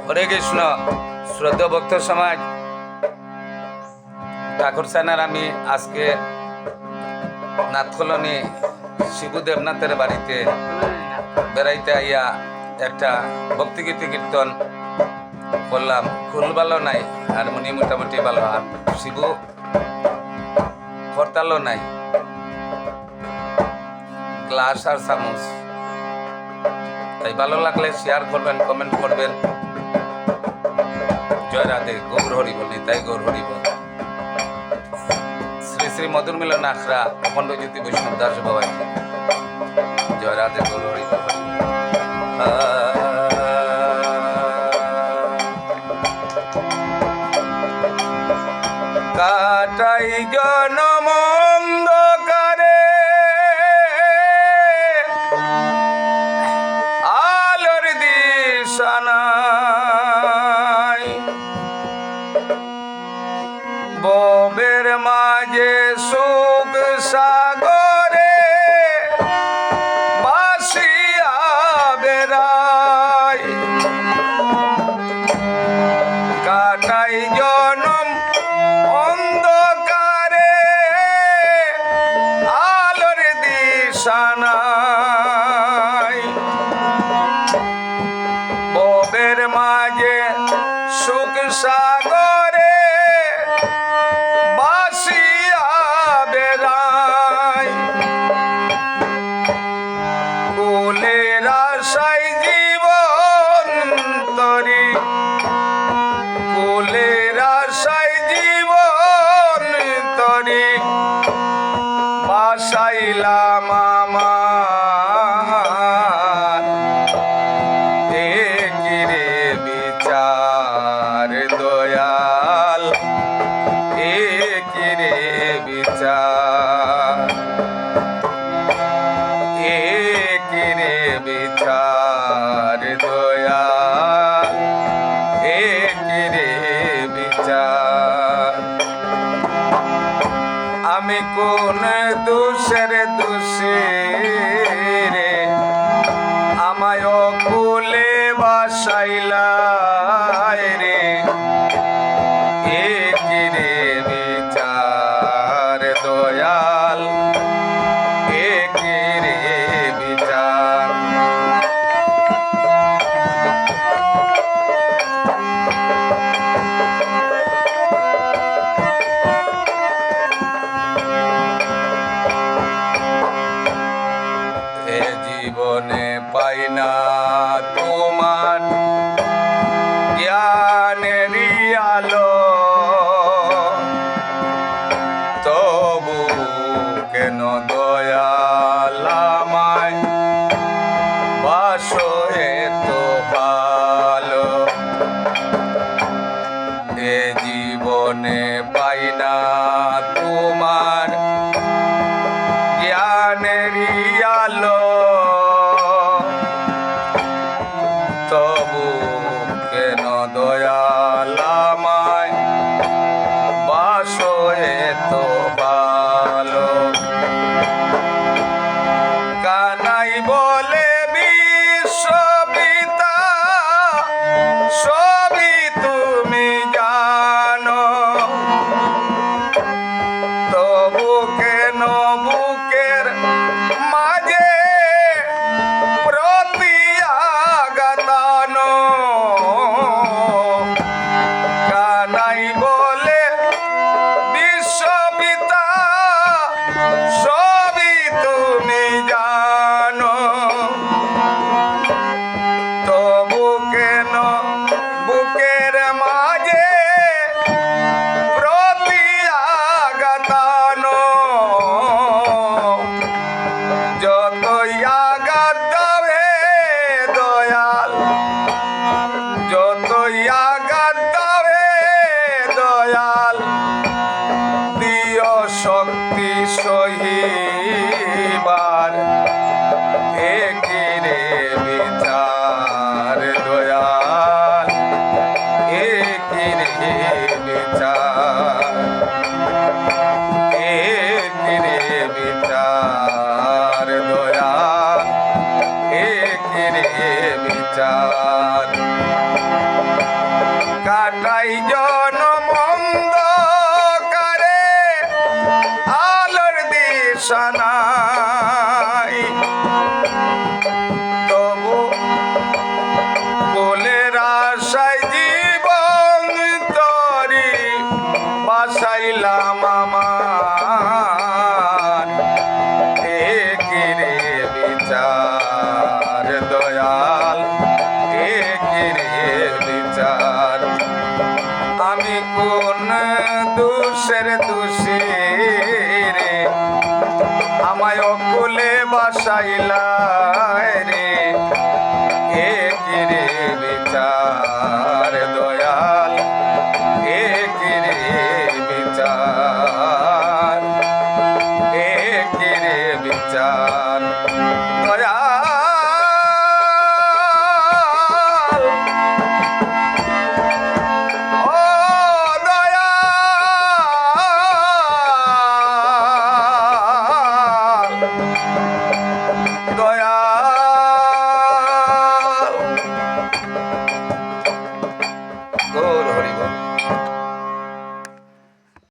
হরে কৃষ্ণ। শ্রদ্ধেয় ভক্ত সমাজ, ঠাকুর সেনার আমি আজকে নাথকলনি শিবু দেবনাথের বাড়িতে বেড়াইতে আইয়া একটা ভক্তিগীতি কীর্তন করলাম। খুল ভালো নাই, হারমোনি মোটামুটি ভালো, আর শিবু করতালও নাই, গ্লাস আর চামচ। তাই ভালো লাগলে শেয়ার করবেন, কমেন্ট করবেন। জয় রাধে, গৌর হরিবল, নিতাই গৌর হরিবল। শ্রী শ্রী মধুর মিলন আখড়া অখণ্ড জ্যোতি বৈষ্ণব দাস বাবাই। জয় রাধে, গৌর হরিবল। কাটাই জনম অন্ধকারে, আলোর দিশা নাই, ববের মাঝে সুখ সাগরে বাসিয়া বেড়াই। কাটাই জনম অন্ধকারে, আলোর দিশা নাই, ববের মাঝে সুখ সাগরে বাসিয়া বেড়াই। কুলের আশায় জীবন তরি, কুলের আশায় জীবন তরি বাসাইলাম আমার। একিরে বিচার দয়াল, একিরে বিচার, একিরে বিচার দয়াল, একিরে বিচার। আমি কোন দোষের দোষী রে, আমায় কুলে বাসাইলাই রে। একিরে বিচার দয়াল, একিরে বিচার। এ জীবনে পাই না তোমার জ্ঞানেরই আলো, তবু কেন দয়াল আমায় বাসো এত ভালো। এ জীবনে পাই না তোমার জ্ঞানেরই আলো, তবু কেন দয়াল আমায় বাসো এত ভালো। কানাই বলে বিশ্বপিতা, সবই তুমি জানো, তবু কেন বুকের মাঝে প্রতি আঘাতানো। কানাই বলে বিশ্বপিতা, সবই তুমি জানো, তবু কেন বুকে তাই জনমন্দ কারে আলোর দিশা নাই তবু কোলের আশায় জীবন তরি বাসাইলাম আমার একিরে বিচার দয়াল একিরে বিচার আমি কোন দোষের দোষী রে আমায় অকুলে বাসাইলা রে একিরে বিচার দয়াল একিরে বিচার একিরে বিচার দয়াল ও দয়াল দয়াল